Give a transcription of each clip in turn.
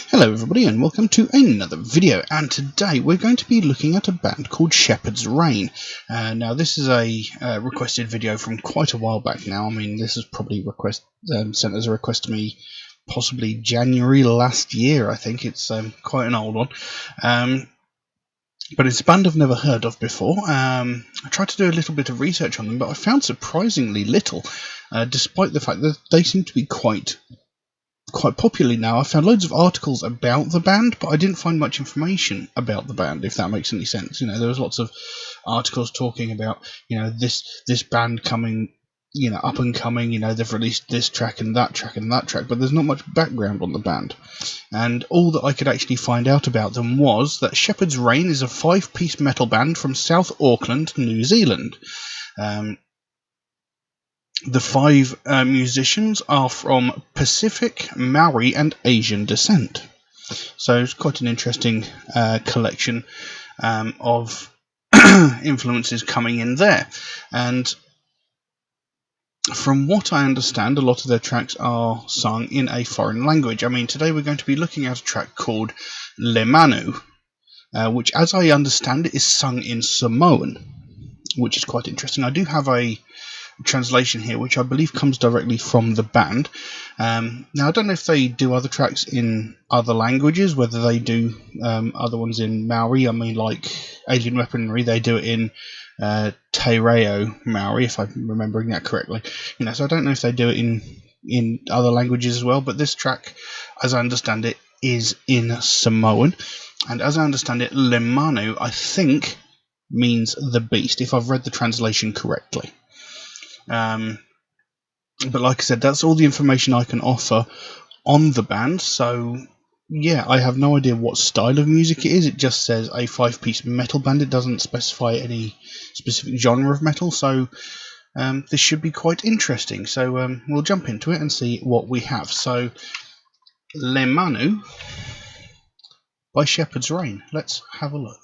Hello everybody and welcome to another video, and today we're going to be looking at a band called Shepherd's Reign. Now this is a requested video from quite a while back now. I mean, this is probably sent as a request to me possibly January last year. I think it's quite an old one. But it's a band I've never heard of before. I tried to do a little bit of research on them, but I found surprisingly little, despite the fact that they seem to be quite popular now. I found loads of articles about the band, but I didn't find much information about the band, if that makes any sense. You know, there was lots of articles talking about, you know, this band coming, you know, up and coming, you know, they've released this track and that track and that track, but there's not much background on the band. And all that I could actually find out about them was that Shepherd's Reign is a 5-piece metal band from South Auckland, New Zealand. The 5 musicians are from Pacific, Maori and Asian descent. So it's quite an interesting collection of influences coming in there. And from what I understand, a lot of their tracks are sung in a foreign language. I mean, today we're going to be looking at a track called Le Manu, which, as I understand it, is sung in Samoan, which is quite interesting. I do have a translation here, which I believe comes directly from the band. Now, I don't know if they do other tracks in other languages, whether they do other ones in Maori. I mean, like Alien Weaponry, they do it in Te Reo Maori, if I'm remembering that correctly. You know, so I don't know if they do it in other languages as well, but this track, as I understand it, is in Samoan. And as I understand it, Le Manu, I think, means the beast, if I've read the translation correctly. But like I said, that's all the information I can offer on the band. So yeah, I have no idea what style of music it is. It just says a 5-piece metal band. It doesn't specify any specific genre of metal. So this should be quite interesting. So we'll jump into it and see what we have. So Le Manu by Shepherd's Reign. Let's have a look.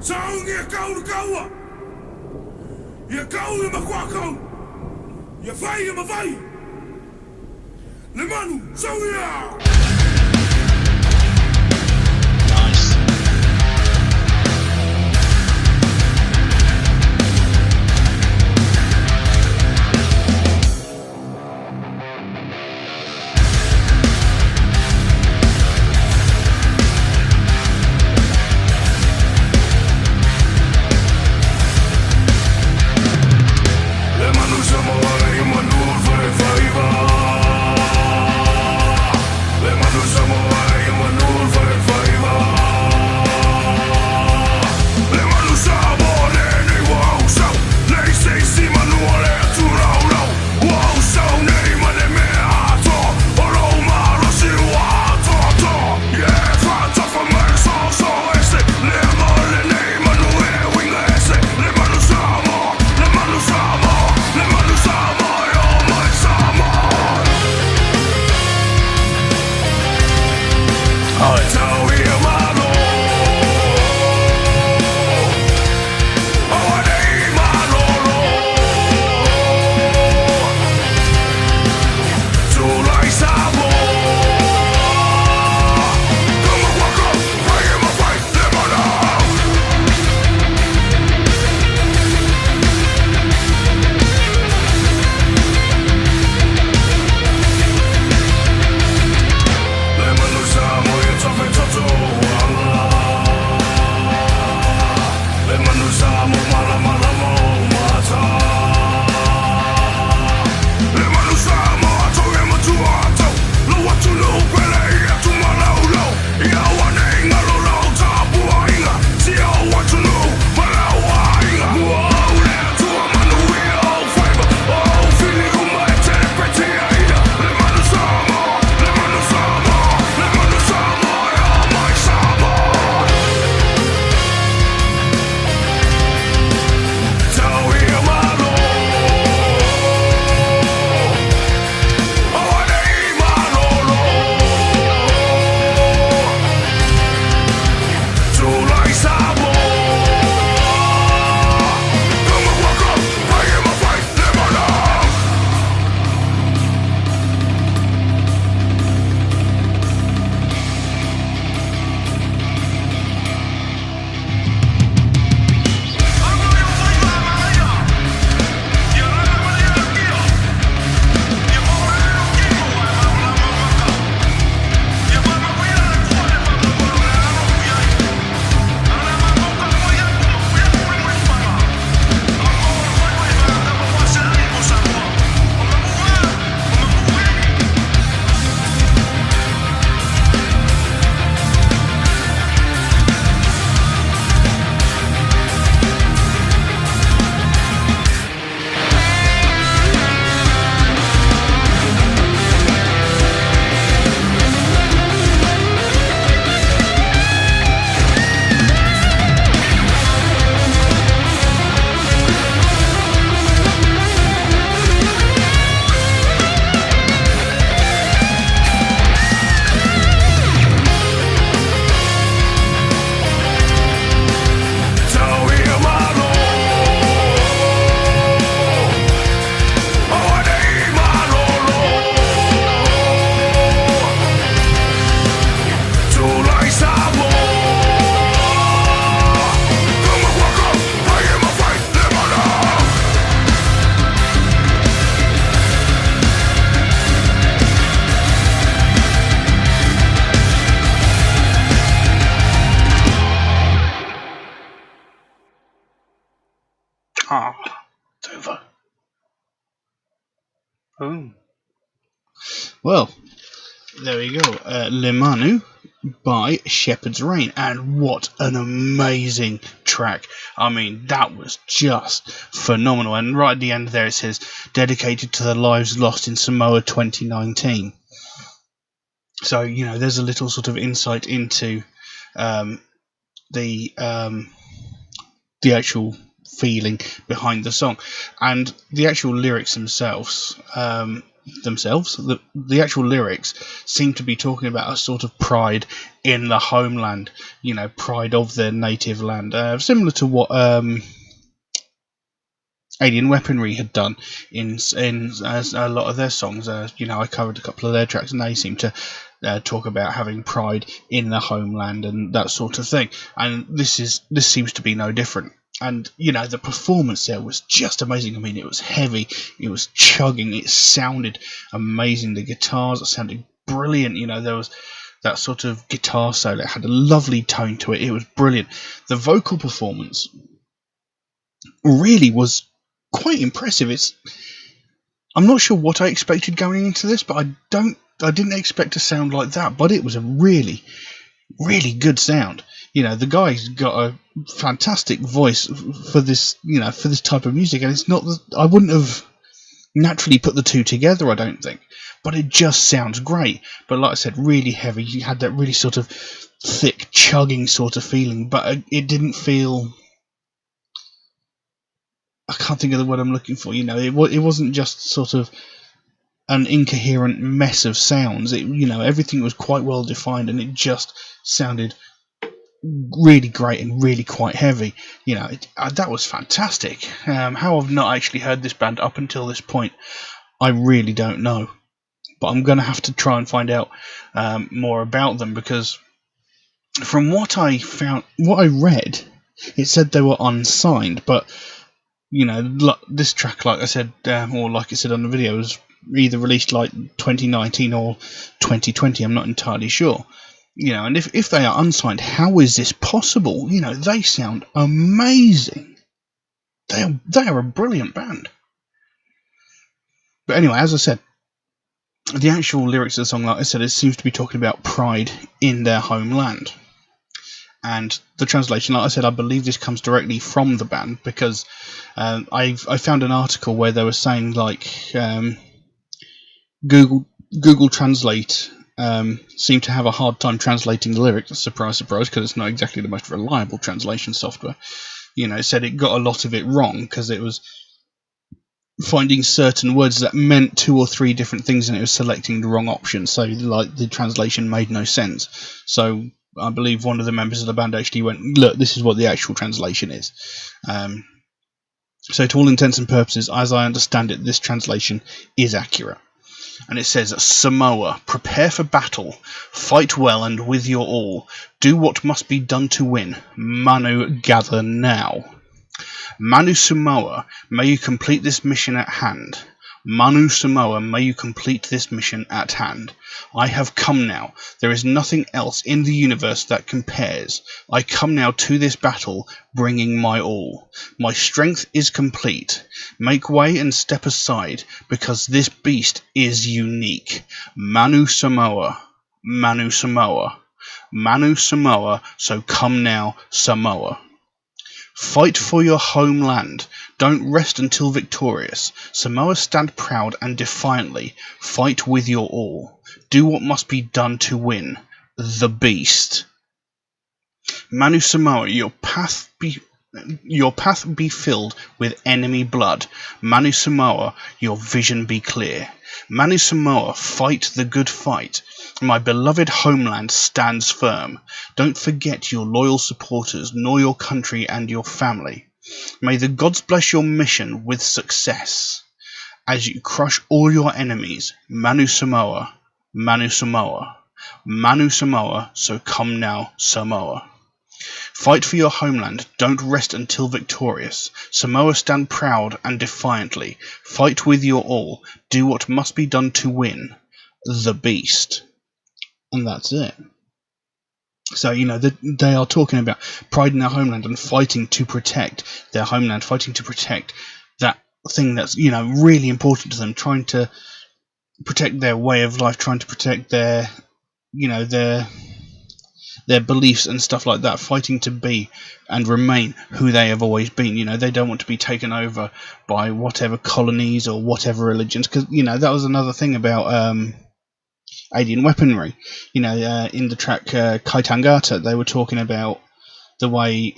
Sound you go to go up. You go in my quacko. You fight in my fight. Le Manu, so yeah. Nice. Le Manu Ah, it's over. Oh. Well, there we go. Le Manu by Shepherd's Reign, and what an amazing track. I mean, that was just phenomenal. And right at the end there it says, dedicated to the lives lost in Samoa 2019. So, you know, there's a little sort of insight into the actual feeling behind the song, and the actual lyrics themselves. The actual lyrics seem to be talking about a sort of pride in the homeland, you know, pride of their native land, similar to what Alien Weaponry had done in a lot of their songs. You know, I covered a couple of their tracks, and they seem to talk about having pride in the homeland and that sort of thing. And this seems to be no different. And you know, the performance there was just amazing. I mean, it was heavy, it was chugging, it sounded amazing. The guitars sounded brilliant. You know, there was that sort of guitar solo. It had a lovely tone to it. It was brilliant. The vocal performance really was quite impressive. I'm not sure what I expected going into this, but I didn't expect to sound like that. But it was a really, really good sound. You know, the guy's got a fantastic voice for this, you know, for this type of music, and it's not that I wouldn't have naturally put the two together, I don't think, but it just sounds great. But like I said, really heavy. You had that really sort of thick, chugging sort of feeling, but it didn't feel. I can't think of the word I'm looking for. You know, it wasn't just sort of an incoherent mess of sounds. You know, everything was quite well defined, and it just sounded really great and really quite heavy. You know, that was fantastic. How I've not actually heard this band up until this point, I really don't know. But I'm going to have to try and find out more about them, because from what I read, it said they were unsigned. But you know, this track, like I said, or like I said on the video, was either released like 2019 or 2020. I'm not entirely sure. You know, and if they are unsigned, how is this possible? You know, they sound amazing. They are a brilliant band. But anyway, as I said, the actual lyrics of the song, like I said, it seems to be talking about pride in their homeland. And the translation, like I said, I believe this comes directly from the band, because I found an article where they were saying, like, Google Translate seemed to have a hard time translating the lyrics. Surprise, surprise, because it's not exactly the most reliable translation software. You know, it said it got a lot of it wrong, because it was finding certain words that meant 2 or 3 different things, and it was selecting the wrong option. So, like, the translation made no sense. So I believe one of the members of the band actually went, look, this is what the actual translation is. So to all intents and purposes, as I understand it, this translation is accurate. And it says, Samoa, prepare for battle, fight well and with your all, do what must be done to win, Manu, gather now. Manu Samoa, may you complete this mission at hand. Manu Samoa, may you complete this mission at hand. I have come now. There is nothing else in the universe that compares. I come now to this battle, bringing my all. My strength is complete. Make way and step aside, because this beast is unique. Manu Samoa, Manu Samoa, Manu Samoa, so come now, Samoa. Fight for your homeland. Don't rest until victorious. Samoa, stand proud and defiantly. Fight with your all. Do what must be done to win. The beast. Manu Samoa, your path be filled with enemy blood. Manu Samoa, your vision be clear. Manu Samoa, fight the good fight. My beloved homeland stands firm. Don't forget your loyal supporters, nor your country and your family. May the gods bless your mission with success as you crush all your enemies. Manu Samoa, Manu Samoa, Manu Samoa, so come now, Samoa. Fight for your homeland, don't rest until victorious. Samoa, stand proud and defiantly. Fight with your all, do what must be done to win. The beast. And that's it. So, they are talking about pride in their homeland and fighting to protect their homeland, fighting to protect that thing that's, really important to them, trying to protect their way of life, trying to protect their, their beliefs and stuff like that, fighting to be and remain who they have always been. They don't want to be taken over by whatever colonies or whatever religions, because, that was another thing about alien weaponry. In the track Kaitangata, they were talking about the way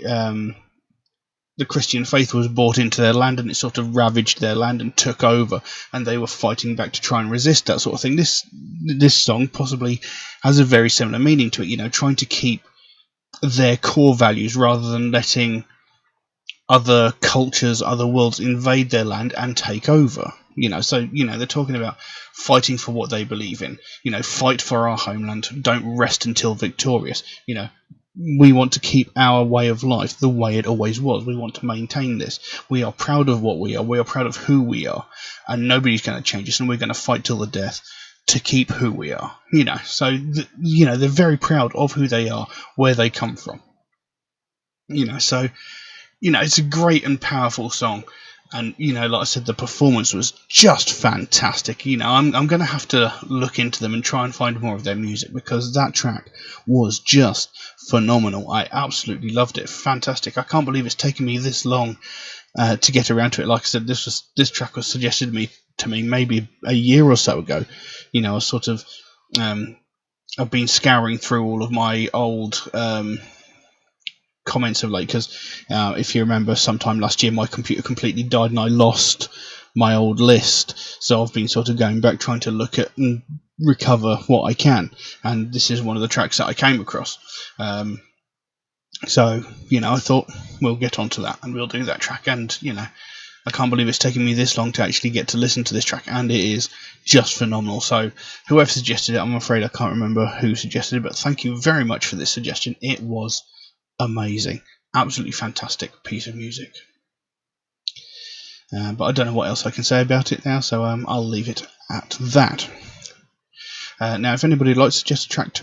the Christian faith was brought into their land, and it sort of ravaged their land and took over, and they were fighting back to try and resist that sort of thing. This song possibly has a very similar meaning to it, trying to keep their core values rather than letting other cultures, other worlds invade their land and take over. So they're talking about fighting for what they believe in. Fight for our homeland. Don't rest until victorious. We want to keep our way of life the way it always was. We want to maintain this. We are proud of what we are. We are proud of who we are, and nobody's going to change us. And we're going to fight till the death to keep who we are. So they're very proud of who they are, where they come from. So it's a great and powerful song. And, like I said, the performance was just fantastic. I'm going to have to look into them and try and find more of their music, because that track was just phenomenal. I absolutely loved it. Fantastic. I can't believe it's taken me this long to get around to it. Like I said, this track was suggested to me maybe a year or so ago. I was sort of... I've been scouring through all of my old... comments of late, because if you remember, sometime last year my computer completely died and I lost my old list, so I've been sort of going back trying to look at and recover what I can, and this is one of the tracks that I came across. So I thought we'll get onto that and we'll do that track, and I can't believe it's taken me this long to actually get to listen to this track, and it is just phenomenal. So whoever suggested it, I'm afraid I can't remember who suggested it, but thank you very much for this suggestion. It was amazing, absolutely fantastic piece of music. But I don't know what else I can say about it now, so I'll leave it at that. Now, if anybody would like to suggest a track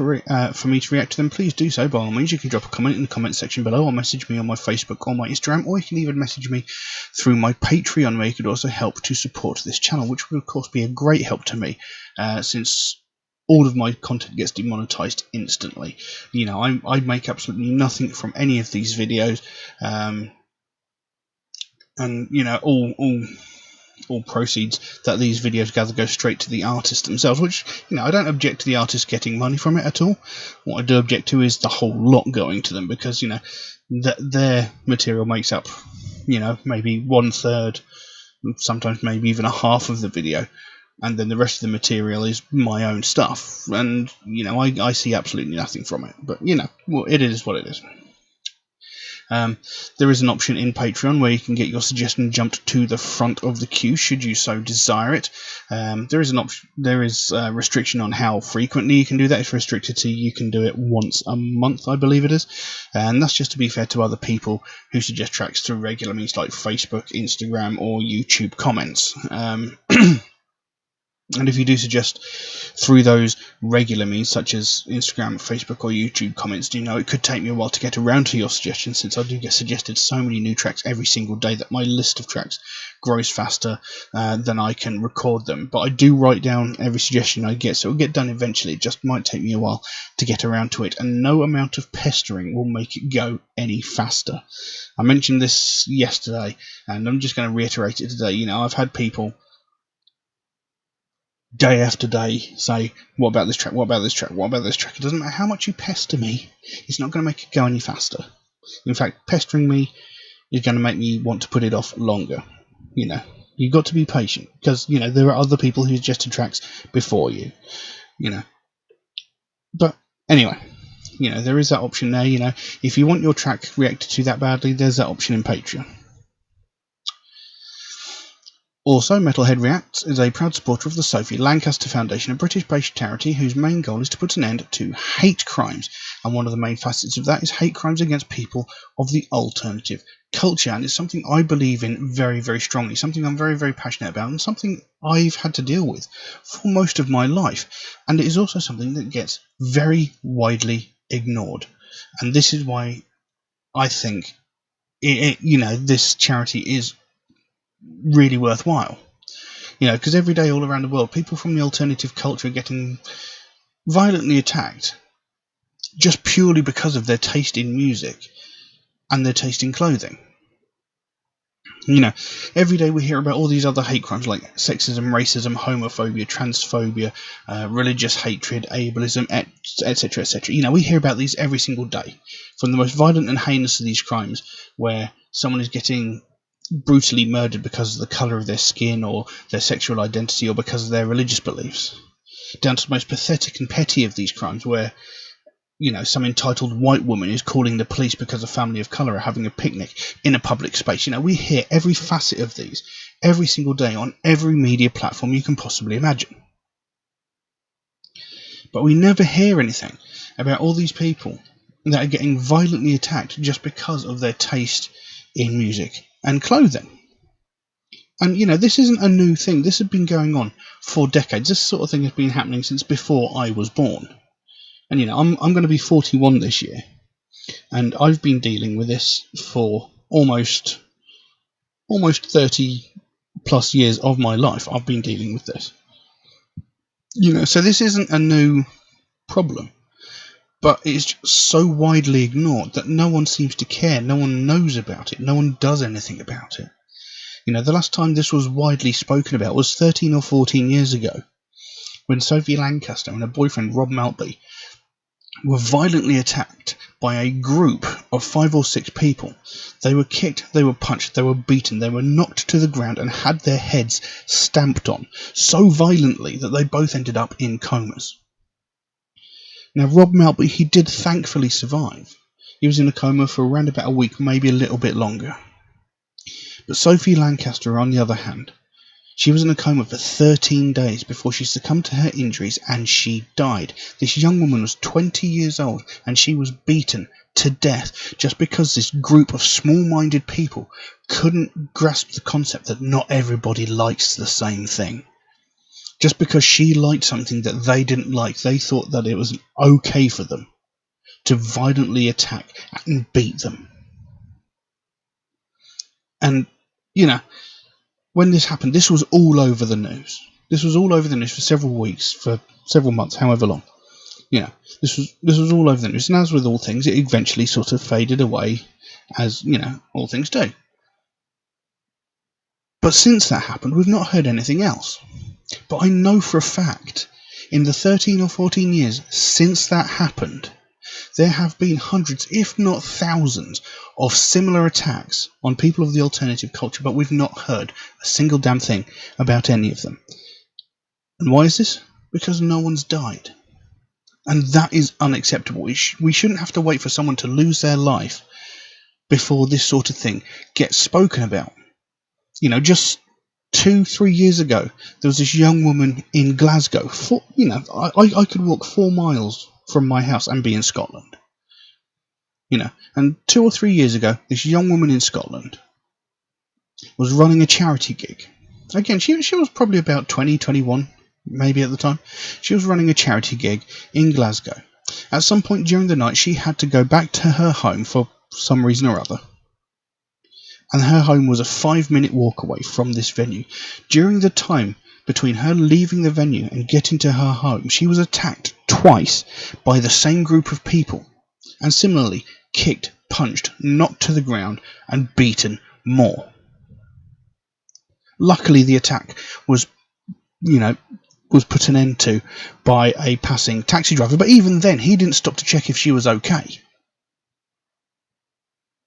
for me to react to them, please do so. By all means, you can drop a comment in the comment section below, or message me on my Facebook or my Instagram, or you can even message me through my Patreon, where you could also help to support this channel, which would of course be a great help to me, since all of my content gets demonetized instantly. I make absolutely nothing from any of these videos, and all proceeds that these videos gather go straight to the artists themselves, which I don't object to the artists getting money from it at all. What I do object to is the whole lot going to them, because their material makes up maybe 1/3, sometimes maybe even a half of the video, and then the rest of the material is my own stuff, and I see absolutely nothing from it. But it is what it is. There is an option in Patreon where you can get your suggestion jumped to the front of the queue, should you so desire it. There is a restriction on how frequently you can do that. It's restricted to you can do it once a month, I believe it is, and that's just to be fair to other people who suggest tracks through regular means like Facebook, Instagram, or YouTube comments. And if you do suggest through those regular means, such as Instagram, Facebook, or YouTube comments, it could take me a while to get around to your suggestions, since I do get suggested so many new tracks every single day that my list of tracks grows faster than I can record them. But I do write down every suggestion I get, so it'll get done eventually. It just might take me a while to get around to it, and no amount of pestering will make it go any faster. I mentioned this yesterday, and I'm just going to reiterate it today. I've had people day after day say, what about this track, what about this track, what about this track? It doesn't matter how much you pester me, it's not going to make it go any faster. In fact, pestering me is going to make me want to put it off longer. You've got to be patient, because there are other people who suggested tracks before you. But anyway, there is that option there. If you want your track reacted to that badly, there's that option in Patreon. Also, Metalhead Reacts is a proud supporter of the Sophie Lancaster Foundation, a British-based charity whose main goal is to put an end to hate crimes, and one of the main facets of that is hate crimes against people of the alternative culture, and it's something I believe in very, very strongly, something I'm very, very passionate about, and something I've had to deal with for most of my life, and it is also something that gets very widely ignored. And this is why I think this charity is really worthwhile. Because every day all around the world, people from the alternative culture are getting violently attacked just purely because of their taste in music and their taste in clothing. Every day we hear about all these other hate crimes like sexism, racism, homophobia, transphobia, religious hatred, ableism, etc., etc. We hear about these every single day. From the most violent and heinous of these crimes, where someone is getting brutally murdered because of the colour of their skin or their sexual identity or because of their religious beliefs, down to the most pathetic and petty of these crimes, where some entitled white woman is calling the police because a family of colour are having a picnic in a public space. We hear every facet of these every single day on every media platform you can possibly imagine. But we never hear anything about all these people that are getting violently attacked just because of their taste in music and clothing. And, this isn't a new thing. This has been going on for decades. This sort of thing has been happening since before I was born. And, I'm going to be 41 this year. And I've been dealing with this for almost 30 plus years of my life. I've been dealing with this. So this isn't a new problem. But it's just so widely ignored that no one seems to care. No one knows about it. No one does anything about it. The last time this was widely spoken about was 13 or 14 years ago, when Sophie Lancaster and her boyfriend Rob Maltby were violently attacked by a group of 5 or 6 people. They were kicked, they were punched, they were beaten, they were knocked to the ground and had their heads stamped on so violently that they both ended up in comas. Now, Rob Maltby, he did thankfully survive. He was in a coma for around about a week, maybe a little bit longer. But Sophie Lancaster, on the other hand, she was in a coma for 13 days before she succumbed to her injuries and she died. This young woman was 20 years old and she was beaten to death just because this group of small-minded people couldn't grasp the concept that not everybody likes the same thing. Just because she liked something that they didn't like, they thought that it was okay for them to violently attack and beat them. And, when this happened, this was all over the news. This was all over the news for several weeks, for several months, however long. This was all over the news. And as with all things, it eventually sort of faded away, as, all things do. But since that happened, we've not heard anything else. But I know for a fact, in the 13 or 14 years since that happened, there have been hundreds, if not thousands, of similar attacks on people of the alternative culture, but we've not heard a single damn thing about any of them. And why is this? Because no one's died. And that is unacceptable. We shouldn't have to wait for someone to lose their life before this sort of thing gets spoken about. Just 2-3 years ago, there was this young woman in Glasgow. I could walk 4 miles from my house and be in Scotland. And 2 or 3 years ago, this young woman in Scotland was running a charity gig. Again, she was probably about 20, 21, maybe at the time. She was running a charity gig in Glasgow. At some point during the night, she had to go back to her home for some reason or other. And her home was a 5-minute walk away from this venue. During the time between her leaving the venue and getting to her home, she was attacked twice by the same group of people. And similarly, kicked, punched, knocked to the ground, and beaten more. Luckily, the attack was put an end to by a passing taxi driver, but even then, he didn't stop to check if she was okay.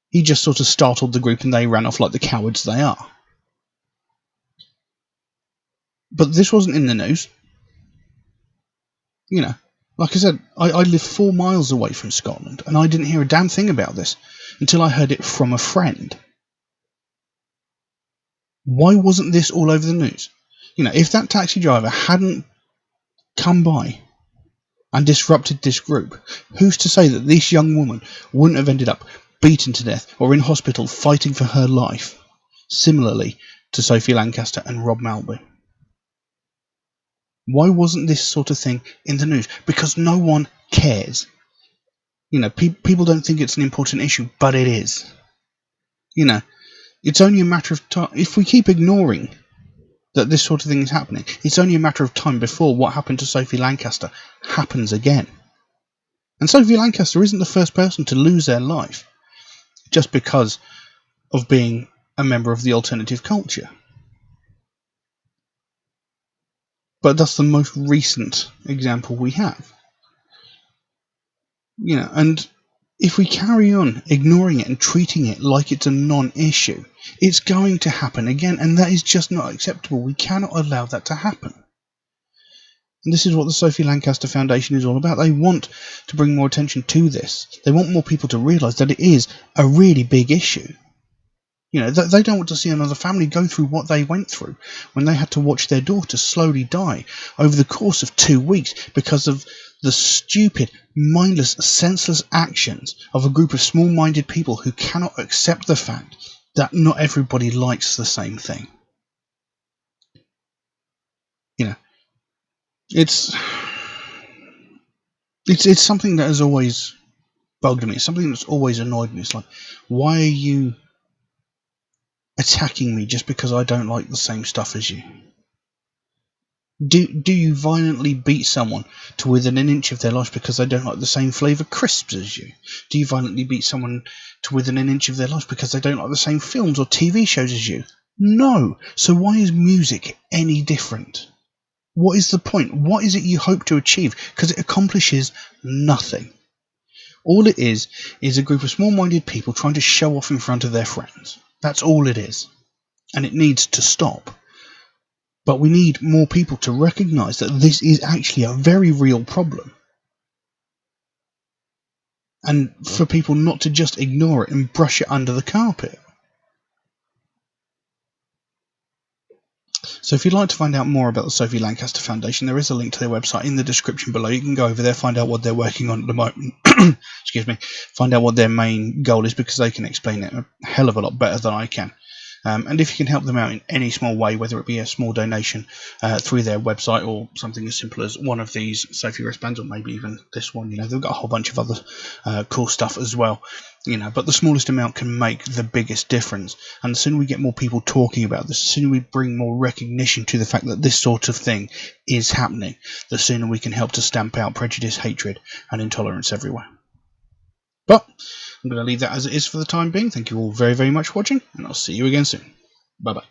He just sort of startled the group and they ran off like the cowards they are. But this wasn't in the news. Like I said, I live 4 miles away from Scotland, and I didn't hear a damn thing about this until I heard it from a friend. Why wasn't this all over the news? If that taxi driver hadn't come by and disrupted this group, who's to say that this young woman wouldn't have ended up beaten to death or in hospital fighting for her life, similarly to Sophie Lancaster and Rob Maltby? Why wasn't this sort of thing in the news? Because no one cares. You know, people don't think it's an important issue, but it is. You know, it's only a matter of time. If we keep ignoring that this sort of thing is happening, it's only a matter of time before what happened to Sophie Lancaster happens again. And Sophie Lancaster isn't the first person to lose their life just because of being a member of the alternative culture. But that's the most recent example we have. You know, and if we carry on ignoring it and treating it like it's a non-issue, it's going to happen again, and that is just not acceptable. We cannot allow that to happen. And this is what the Sophie Lancaster Foundation is all about. They want to bring more attention to this. They want more people to realise that it is a really big issue. You know, they don't want to see another family go through what they went through when they had to watch their daughter slowly die over the course of 2 weeks because of the stupid, mindless, senseless actions of a group of small-minded people who cannot accept the fact that not everybody likes the same thing. You know, it's something that has always bugged me. It's something that's always annoyed me. It's like, why are you attacking me just because I don't like the same stuff as you? Do you violently beat someone to within an inch of their life because they don't like the same flavour crisps as you? Do you violently beat someone to within an inch of their life because they don't like the same films or TV shows as you? No. So why is music any different? What is the point? What is it you hope to achieve? Because it accomplishes nothing. All it is a group of small-minded people trying to show off in front of their friends. That's all it is. And it needs to stop. But we need more people to recognise that this is actually a very real problem. And for people not to just ignore it and brush it under the carpet. So if you'd like to find out more about the Sophie Lancaster Foundation, there is a link to their website in the description below. You can go over there, find out what they're working on at the moment. Excuse me. Find out what their main goal is, because they can explain it a hell of a lot better than I can. And if you can help them out in any small way, whether it be a small donation through their website or something as simple as one of these Sophie wristbands, or maybe even this one, you know, they've got a whole bunch of other cool stuff as well, you know, but the smallest amount can make the biggest difference. And the sooner we get more people talking about this, the sooner we bring more recognition to the fact that this sort of thing is happening, the sooner we can help to stamp out prejudice, hatred, and intolerance everywhere. But I'm going to leave that as it is for the time being. Thank you all very, very much for watching, and I'll see you again soon. Bye-bye.